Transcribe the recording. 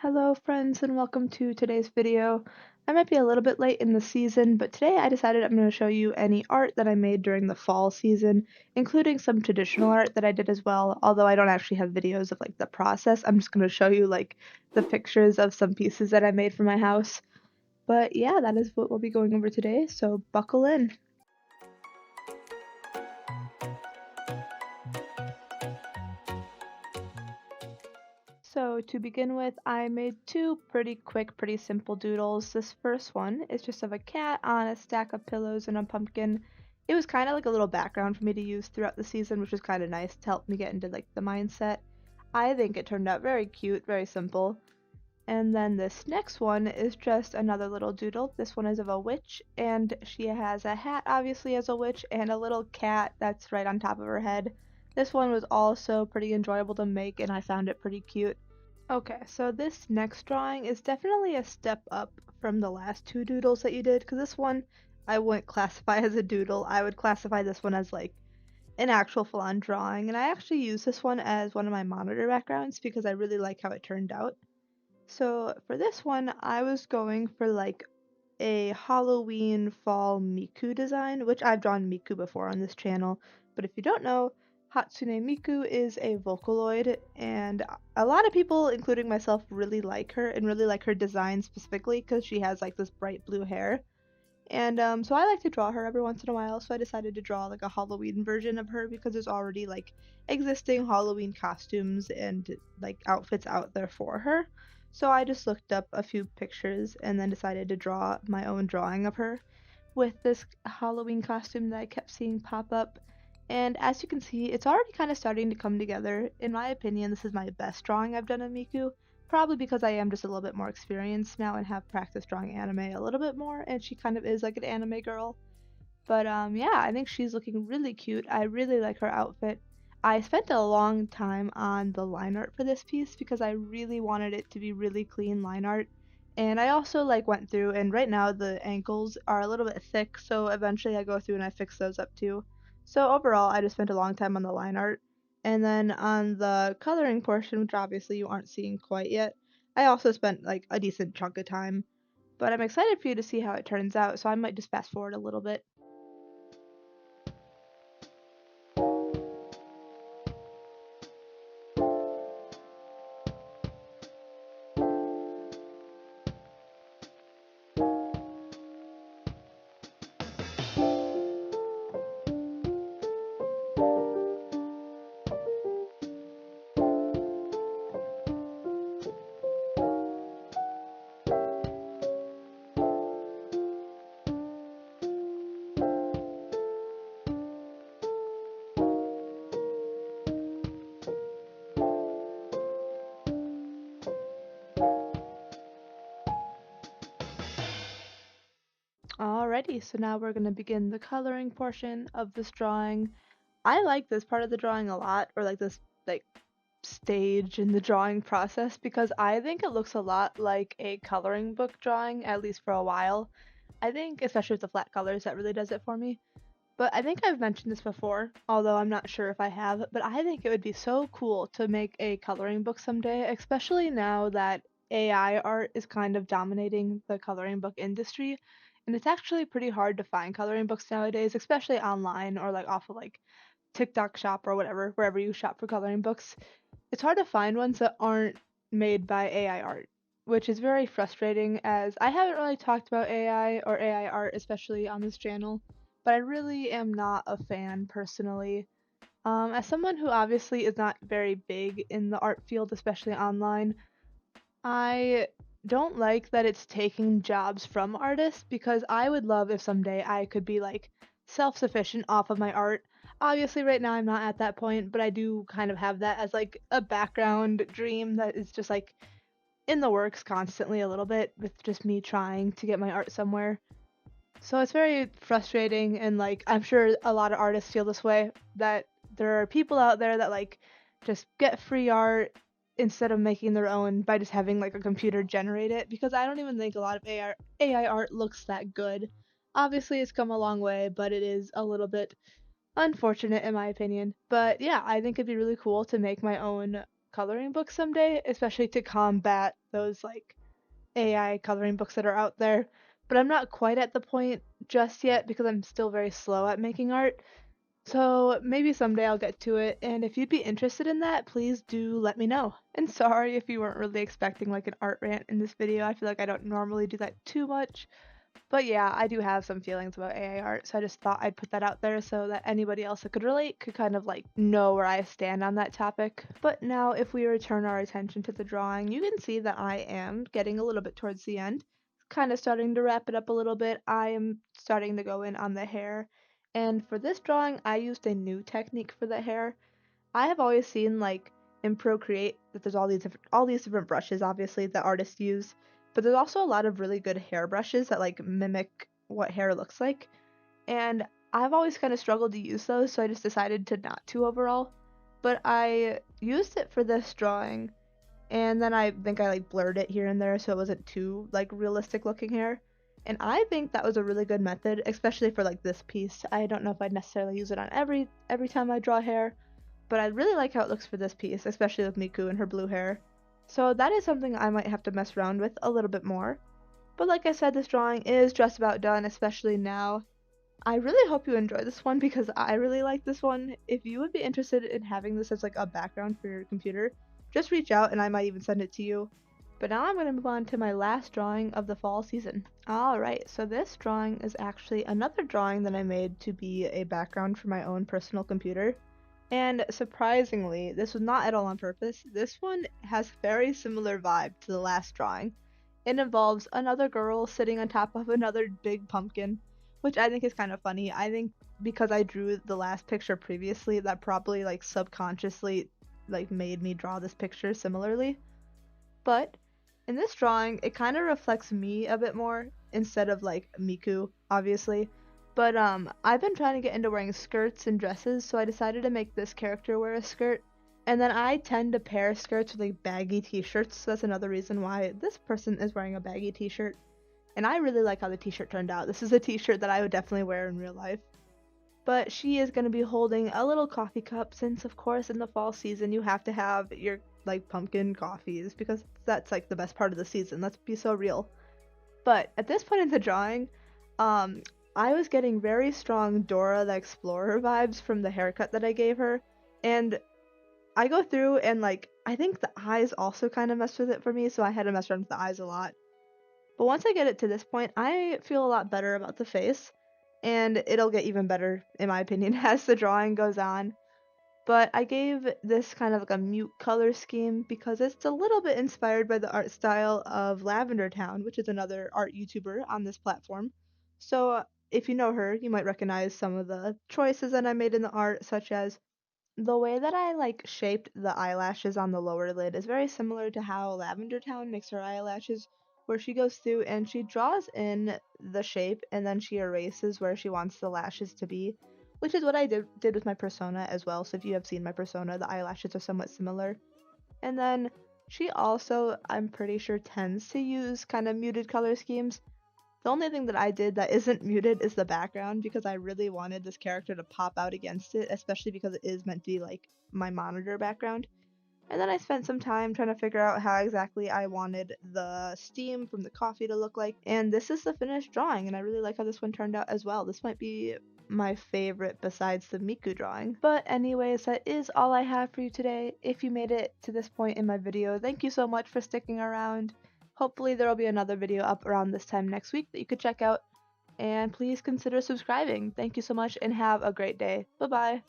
Hello friends and welcome to today's video. I might be a little bit late in the season, but today I decided I'm going to show you any art that I made during the fall season, including some traditional art that I did as well, although I don't actually have videos of like the process. I'm just going to show you like the pictures of some pieces that I made for my house. But yeah, that is what we'll be going over today, so buckle in. So to begin with, I made two pretty quick, pretty simple doodles. This first one is just of a cat on a stack of pillows and a pumpkin. It was kind of like a little background for me to use throughout the season, which was kind of nice to help me get into like the mindset. I think it turned out very cute, very simple. And then this next one is just another little doodle. This one is of a witch, and she has a hat, obviously, as a witch, and a little cat that's right on top of her head. This one was also pretty enjoyable to make, and I found it pretty cute. Okay, so this next drawing is definitely a step up from the last two doodles that you did, because this one I wouldn't classify as a doodle. I would classify this one as like an actual full-on drawing, and I actually use this one as one of my monitor backgrounds because I really like how it turned out. So for this one, I was going for like a Halloween fall Miku design, which I've drawn Miku before on this channel. But if you don't know, Hatsune Miku is a Vocaloid, and a lot of people, including myself, really like her and really like her design specifically because she has like this bright blue hair. And so I like to draw her every once in a while, so I decided to draw like a Halloween version of her because there's already like existing Halloween costumes and like outfits out there for her. So I just looked up a few pictures and then decided to draw my own drawing of her with this Halloween costume that I kept seeing pop up. And as you can see, it's already kind of starting to come together. In my opinion, this is my best drawing I've done of Miku. Probably because I am just a little bit more experienced now and have practiced drawing anime a little bit more, and she kind of is like an anime girl. But yeah, I think she's looking really cute. I really like her outfit. I spent a long time on the line art for this piece because I really wanted it to be really clean line art. And I also like went through and right now the ankles are a little bit thick, so eventually I go through and I fix those up too. So overall, I just spent a long time on the line art. And then on the coloring portion, which obviously you aren't seeing quite yet, I also spent like a decent chunk of time. But I'm excited for you to see how it turns out, so I might just fast forward a little bit. Alrighty, so now we're going to begin the coloring portion of this drawing. I like this part of the drawing a lot, or like this like stage in the drawing process, because I think it looks a lot like a coloring book drawing, at least for a while. I think, especially with the flat colors, that really does it for me. But I think I've mentioned this before, although I'm not sure if I have, but I think it would be so cool to make a coloring book someday, especially now that AI art is kind of dominating the coloring book industry. And it's actually pretty hard to find coloring books nowadays, especially online or like off of like TikTok shop or whatever, wherever you shop for coloring books. It's hard to find ones that aren't made by AI art, which is very frustrating as I haven't really talked about AI or AI art, especially on this channel, but I really am not a fan personally. As someone who obviously is not very big in the art field, especially online, I don't like that it's taking jobs from artists because I would love if someday I could be like self-sufficient off of my art. Obviously, right now I'm not at that point, but I do kind of have that as like a background dream that is just like in the works constantly a little bit with just me trying to get my art somewhere. So it's very frustrating, and like I'm sure a lot of artists feel this way, that there are people out there that like just get free art instead of making their own by just having like a computer generate it, because I don't even think a lot of AI art looks that good. Obviously it's come a long way, but it is a little bit unfortunate in my opinion. But yeah, I think it'd be really cool to make my own coloring book someday, especially to combat those like AI coloring books that are out there. But I'm not quite at the point just yet because I'm still very slow at making art. So maybe someday I'll get to it, and if you'd be interested in that, please do let me know. And sorry if you weren't really expecting like an art rant in this video. I feel like I don't normally do that too much. But yeah, I do have some feelings about AI art, so I just thought I'd put that out there so that anybody else that could relate could kind of like know where I stand on that topic. But now, if we return our attention to the drawing, you can see that I am getting a little bit towards the end, kind of starting to wrap it up a little bit. I am starting to go in on the hair, and for this drawing, I used a new technique for the hair. I have always seen like in Procreate that there's all these different brushes obviously that artists use, but there's also a lot of really good hair brushes that like mimic what hair looks like. And I've always kind of struggled to use those, so I just decided to not to overall. But I used it for this drawing, and then I think I like blurred it here and there so it wasn't too like realistic looking hair. And I think that was a really good method, especially for like this piece. I don't know if I'd necessarily use it on every time I draw hair, but I really like how it looks for this piece, especially with Miku and her blue hair. So that is something I might have to mess around with a little bit more. But like I said, this drawing is just about done, especially now. I really hope you enjoy this one because I really like this one. If you would be interested in having this as like a background for your computer, just reach out and I might even send it to you. But now I'm going to move on to my last drawing of the fall season. Alright, so this drawing is actually another drawing that I made to be a background for my own personal computer. And surprisingly, this was not at all on purpose. This one has very similar vibe to the last drawing. It involves another girl sitting on top of another big pumpkin, which I think is kind of funny. I think because I drew the last picture previously, that probably like subconsciously like made me draw this picture similarly. But in this drawing, it kind of reflects me a bit more instead of like Miku, obviously. But I've been trying to get into wearing skirts and dresses, so I decided to make this character wear a skirt. And then I tend to pair skirts with like baggy t-shirts, so that's another reason why this person is wearing a baggy t-shirt. And I really like how the t-shirt turned out. This is a t-shirt that I would definitely wear in real life. But she is going to be holding a little coffee cup since of course in the fall season you have to have your like pumpkin coffees because that's like the best part of the season. Let's be so real. But at this point in the drawing, um, I was getting very strong Dora the Explorer vibes from the haircut that I gave her. And I go through and like, I think the eyes also kind of messed with it for me, so I had to mess around with the eyes a lot. But once I get it to this point, I feel a lot better about the face. And it'll get even better, in my opinion, as the drawing goes on. But I gave this kind of like a mute color scheme because it's a little bit inspired by the art style of Lavender Town, which is another art YouTuber on this platform. So if you know her, you might recognize some of the choices that I made in the art, such as the way that I like shaped the eyelashes on the lower lid is very similar to how Lavender Town makes her eyelashes, where she goes through and she draws in the shape and then she erases where she wants the lashes to be, which is what I did with my persona as well. So if you have seen my persona, the eyelashes are somewhat similar. And then she also, I'm pretty sure, tends to use kind of muted color schemes. The only thing that I did that isn't muted is the background because I really wanted this character to pop out against it, especially because it is meant to be like my monitor background. And then I spent some time trying to figure out how exactly I wanted the steam from the coffee to look like. And this is the finished drawing, and I really like how this one turned out as well. This might be my favorite besides the Miku drawing. But anyways, that is all I have for you today. If you made it to this point in my video, thank you so much for sticking around. Hopefully there will be another video up around this time next week that you could check out. And please consider subscribing. Thank you so much and have a great day. Bye bye.